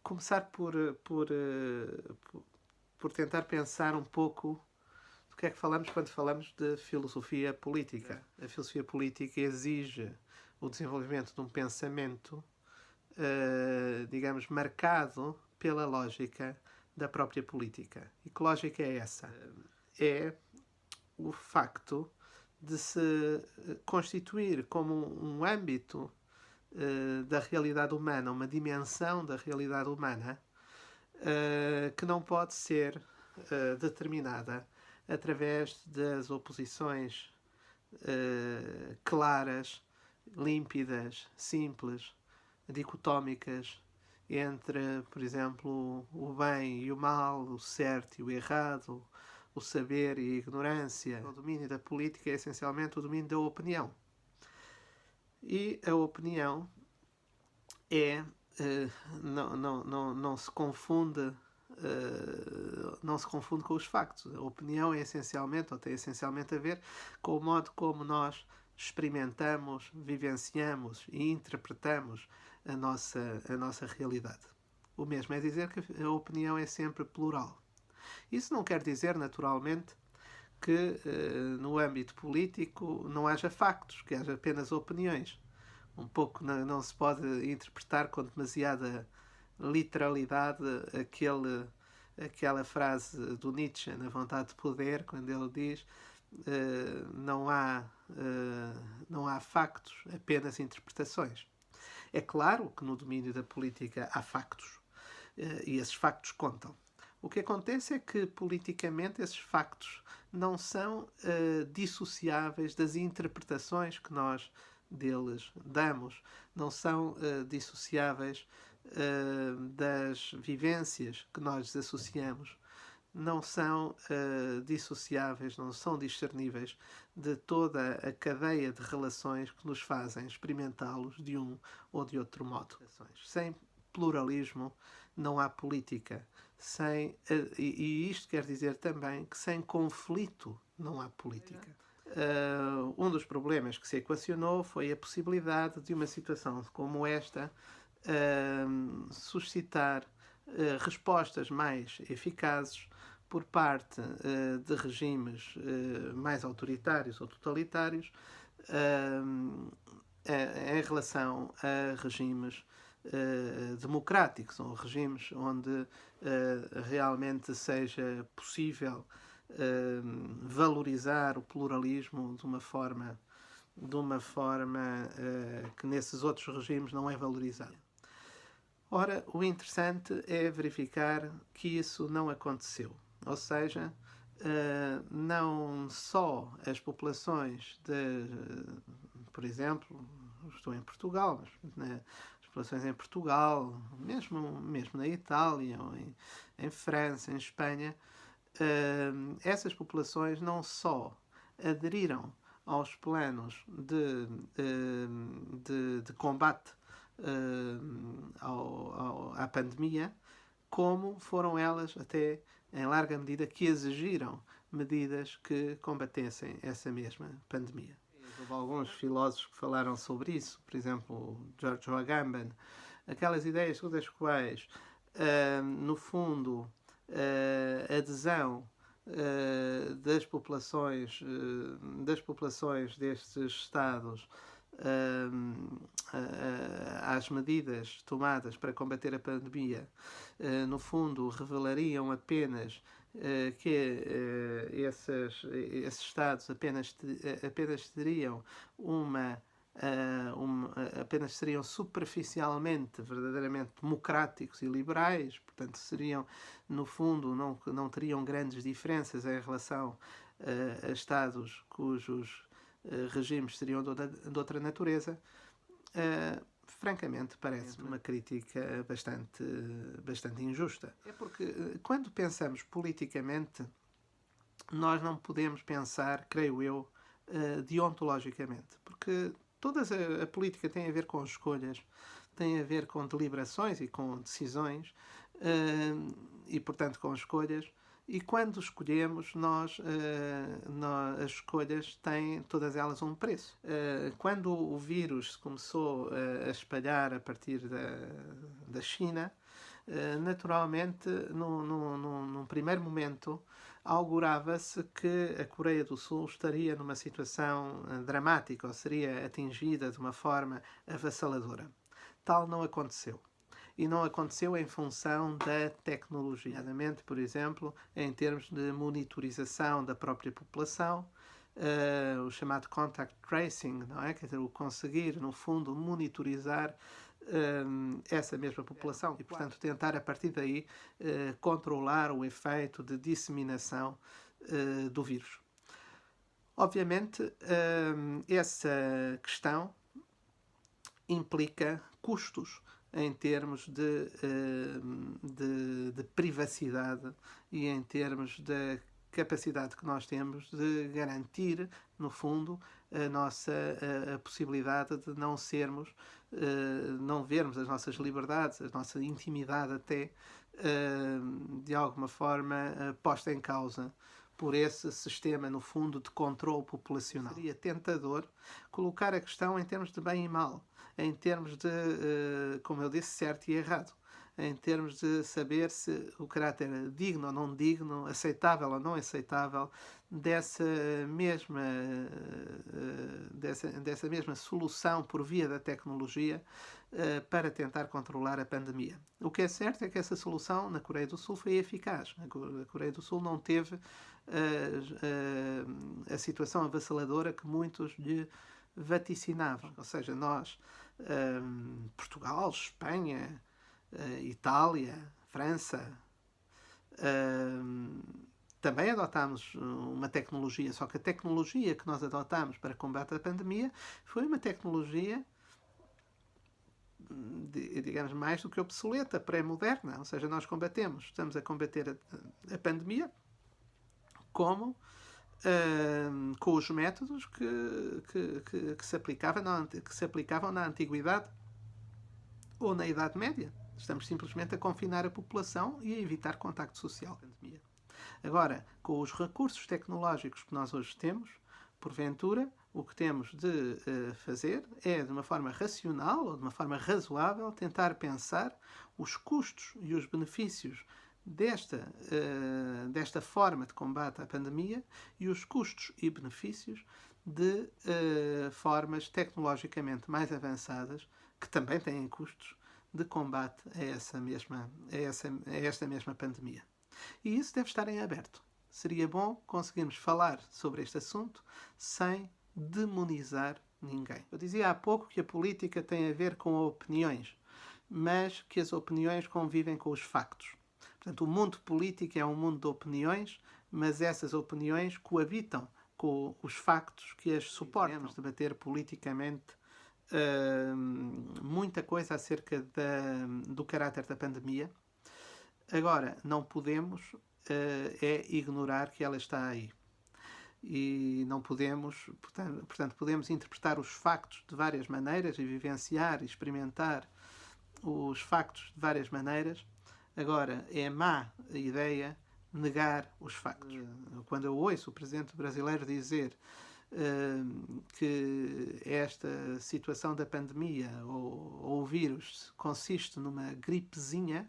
começar por tentar pensar um pouco do que é que falamos quando falamos de filosofia política. A filosofia política exige o desenvolvimento de um pensamento, digamos, marcado pela lógica da própria política. E que lógica é essa? É o facto de se constituir como um âmbito da realidade humana, uma dimensão da realidade humana, que não pode ser determinada através das oposições claras, límpidas, simples, dicotómicas entre, por exemplo, o bem e o mal, o certo e o errado, o saber e a ignorância. O domínio da política é essencialmente o domínio da opinião. E a opinião é não se confunde com os factos. A opinião é essencialmente, ou tem essencialmente a ver com o modo como nós experimentamos, vivenciamos e interpretamos a nossa realidade. O mesmo é dizer que a opinião é sempre plural. Isso não quer dizer, naturalmente, que no âmbito político não haja factos, que haja apenas opiniões. Um pouco não se pode interpretar com demasiada literalidade aquela frase do Nietzsche na Vontade de Poder, quando ele diz não há factos, apenas interpretações. É claro que no domínio da política há factos e esses factos contam. O que acontece é que, politicamente, esses factos não são dissociáveis das interpretações que nós deles damos, não são dissociáveis das vivências que nós desassociamos, não são dissociáveis, não são discerníveis de toda a cadeia de relações que nos fazem experimentá-los de um ou de outro modo. Sem pluralismo não há política. E isto quer dizer também que sem conflito não há política. Um dos problemas que se equacionou foi a possibilidade de uma situação como esta suscitar respostas mais eficazes por parte de regimes mais autoritários ou totalitários em relação a regimes democráticos, ou regimes onde realmente seja possível valorizar o pluralismo de uma forma que nesses outros regimes não é valorizado. Ora, o interessante é verificar que isso não aconteceu. Ou seja, não só as populações por exemplo, estou em Portugal, mas as populações em Portugal, mesmo na Itália, ou em França, em Espanha, essas populações não só aderiram aos planos de combate à pandemia, como foram elas, até em larga medida, que exigiram medidas que combatessem essa mesma pandemia. Houve alguns filósofos que falaram sobre isso, por exemplo, George Agamben, aquelas ideias todas as quais, no fundo, a adesão das populações destes Estados às medidas tomadas para combater a pandemia, no fundo, revelariam apenas que esses Estados apenas teriam apenas seriam superficialmente, verdadeiramente democráticos e liberais, portanto seriam, no fundo, não teriam grandes diferenças em relação a Estados cujos regimes seriam de outra natureza. Francamente, parece-me uma crítica bastante injusta. É porque, quando pensamos politicamente, nós não podemos pensar, creio eu, deontologicamente, porque toda a política tem a ver com escolhas, tem a ver com deliberações e com decisões, e, portanto, com escolhas. E quando escolhemos, as escolhas têm todas elas um preço. Quando o vírus se começou a espalhar a partir da China, Naturalmente, num primeiro momento, augurava-se que a Coreia do Sul estaria numa situação dramática, ou seria atingida de uma forma avassaladora. Tal não aconteceu. E não aconteceu em função da tecnologia, nomeadamente, por exemplo, em termos de monitorização da própria população, o chamado contact tracing, não é? Quer dizer, o conseguir, no fundo, monitorizar essa mesma população e, portanto, tentar a partir daí controlar o efeito de disseminação do vírus. Obviamente, essa questão implica custos em termos de privacidade e em termos da capacidade que nós temos de garantir, no fundo, a possibilidade de não sermos, não vermos as nossas liberdades, a nossa intimidade até, de alguma forma, posta em causa por esse sistema, no fundo, de controle populacional. Seria tentador colocar a questão em termos de bem e mal, em termos de, como eu disse, certo e errado, em termos de saber se o caráter é digno ou não digno, aceitável ou não aceitável, dessa mesma solução por via da tecnologia para tentar controlar a pandemia. O que é certo é que essa solução na Coreia do Sul foi eficaz. A Coreia do Sul não teve a situação avassaladora que muitos lhe vaticinavam. Ou seja, nós, Portugal, Espanha, Itália, França, também adotámos uma tecnologia, só que a tecnologia que nós adotámos para combater a pandemia foi uma tecnologia, digamos, mais do que obsoleta, pré-moderna. Ou seja, nós estamos a combater a pandemia como com os métodos que se aplicavam na Antiguidade ou na Idade Média. Estamos simplesmente a confinar a população e a evitar contacto social. Agora, com os recursos tecnológicos que nós hoje temos, porventura, o que temos de fazer é, de uma forma racional ou de uma forma razoável, tentar pensar os custos e os benefícios desta forma de combate à pandemia e os custos e benefícios de formas tecnologicamente mais avançadas, que também têm custos, de combate a esta mesma pandemia. E isso deve estar em aberto. Seria bom conseguirmos falar sobre este assunto sem demonizar ninguém. Eu dizia há pouco que a política tem a ver com opiniões, mas que as opiniões convivem com os factos. Portanto, o mundo político é um mundo de opiniões, mas essas opiniões coabitam com os factos que as suportam. Podemos debater politicamente muita coisa acerca do caráter da pandemia. Agora, não podemos ignorar que ela está aí. E não podemos, portanto, podemos interpretar os factos de várias maneiras e vivenciar e experimentar os factos de várias maneiras. Agora, é má a ideia negar os factos. Quando eu ouço o presidente brasileiro dizer que esta situação da pandemia ou o vírus consiste numa gripezinha,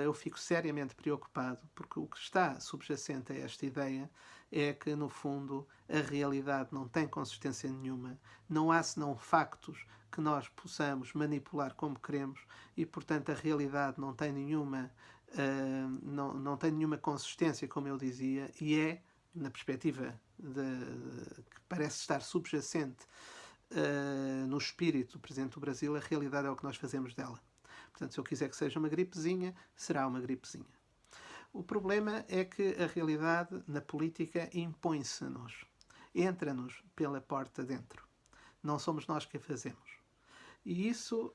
eu fico seriamente preocupado, porque o que está subjacente a esta ideia é que, no fundo, a realidade não tem consistência nenhuma, não há senão factos que nós possamos manipular como queremos e, portanto, a realidade não tem nenhuma, não tem nenhuma consistência, como eu dizia, e é, na perspectiva que parece estar subjacente no espírito do Presidente do Brasil, a realidade é o que nós fazemos dela. Portanto, se eu quiser que seja uma gripezinha, será uma gripezinha. O problema é que a realidade na política impõe-se-nos, entra-nos pela porta dentro. Não somos nós que a fazemos. E isso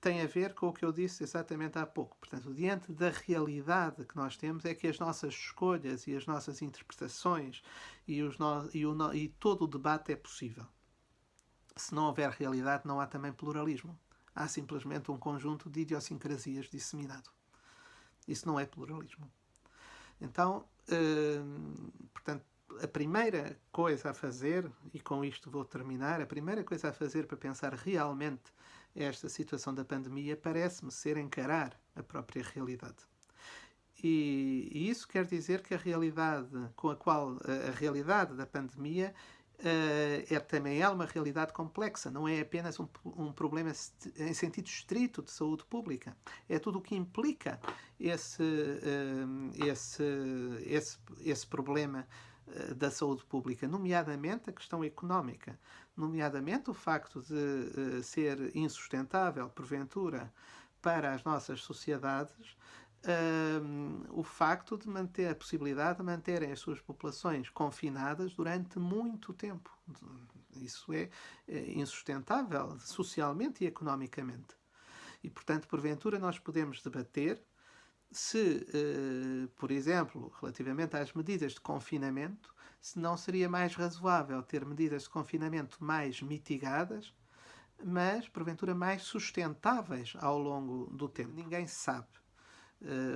tem a ver com o que eu disse exatamente há pouco. Portanto, diante da realidade que nós temos, é que as nossas escolhas e as nossas interpretações e todo o debate é possível. Se não houver realidade, não há também pluralismo. Há simplesmente um conjunto de idiosincrasias disseminado. Isso não é pluralismo. Então, portanto, a primeira coisa a fazer, e com isto vou terminar, a primeira coisa a fazer para pensar realmente esta situação da pandemia parece-me ser encarar a própria realidade. E isso quer dizer que a realidade com a qual a realidade da pandemia também é uma realidade complexa, não é apenas um problema em sentido estrito de saúde pública. É tudo o que implica esse problema da saúde pública, nomeadamente a questão económica, nomeadamente o facto de ser insustentável, porventura, para as nossas sociedades, o facto de manter a possibilidade de manterem as suas populações confinadas durante muito tempo. Isso é insustentável socialmente e economicamente. E, portanto, porventura, nós podemos debater se, por exemplo, relativamente às medidas de confinamento, se não seria mais razoável ter medidas de confinamento mais mitigadas, mas, porventura, mais sustentáveis ao longo do tempo. Ninguém sabe.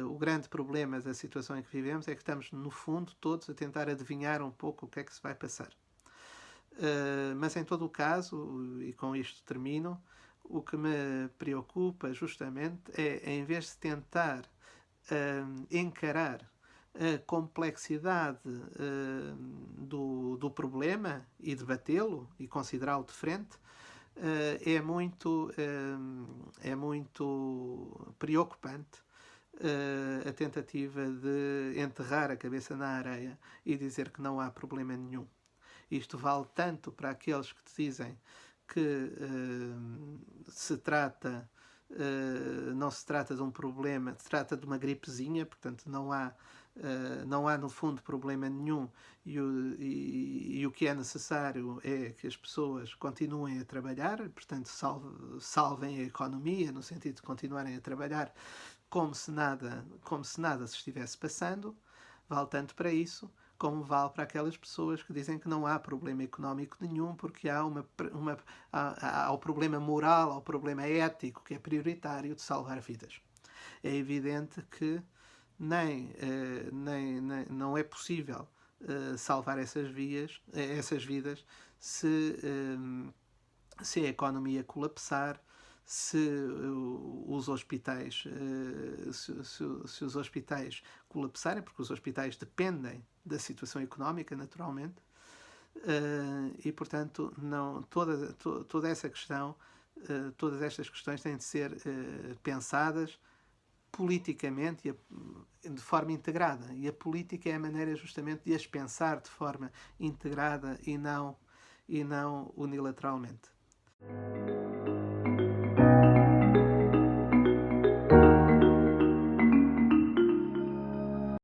O grande problema da situação em que vivemos é que estamos, no fundo, todos a tentar adivinhar um pouco o que é que se vai passar. Mas, em todo o caso, e com isto termino, o que me preocupa justamente é, em vez de tentar encarar a complexidade do problema e debatê-lo e considerá-lo de frente, é muito preocupante a tentativa de enterrar a cabeça na areia e dizer que não há problema nenhum. Isto vale tanto para aqueles que dizem que não se trata de um problema, se trata de uma gripezinha, portanto não há no fundo problema nenhum e o que é necessário é que as pessoas continuem a trabalhar, portanto salvem a economia no sentido de continuarem a trabalhar como se nada se estivesse passando. Vale tanto para isso como vale para aquelas pessoas que dizem que não há problema económico nenhum porque há o problema moral, há o problema ético que é prioritário de salvar vidas. É evidente que não é possível salvar essas vidas se a economia colapsar, se os hospitais colapsarem, porque os hospitais dependem da situação económica, naturalmente, e, portanto, toda essa questão, todas estas questões têm de ser pensadas politicamente de forma integrada. E a política é a maneira justamente de as pensar de forma integrada e não unilateralmente.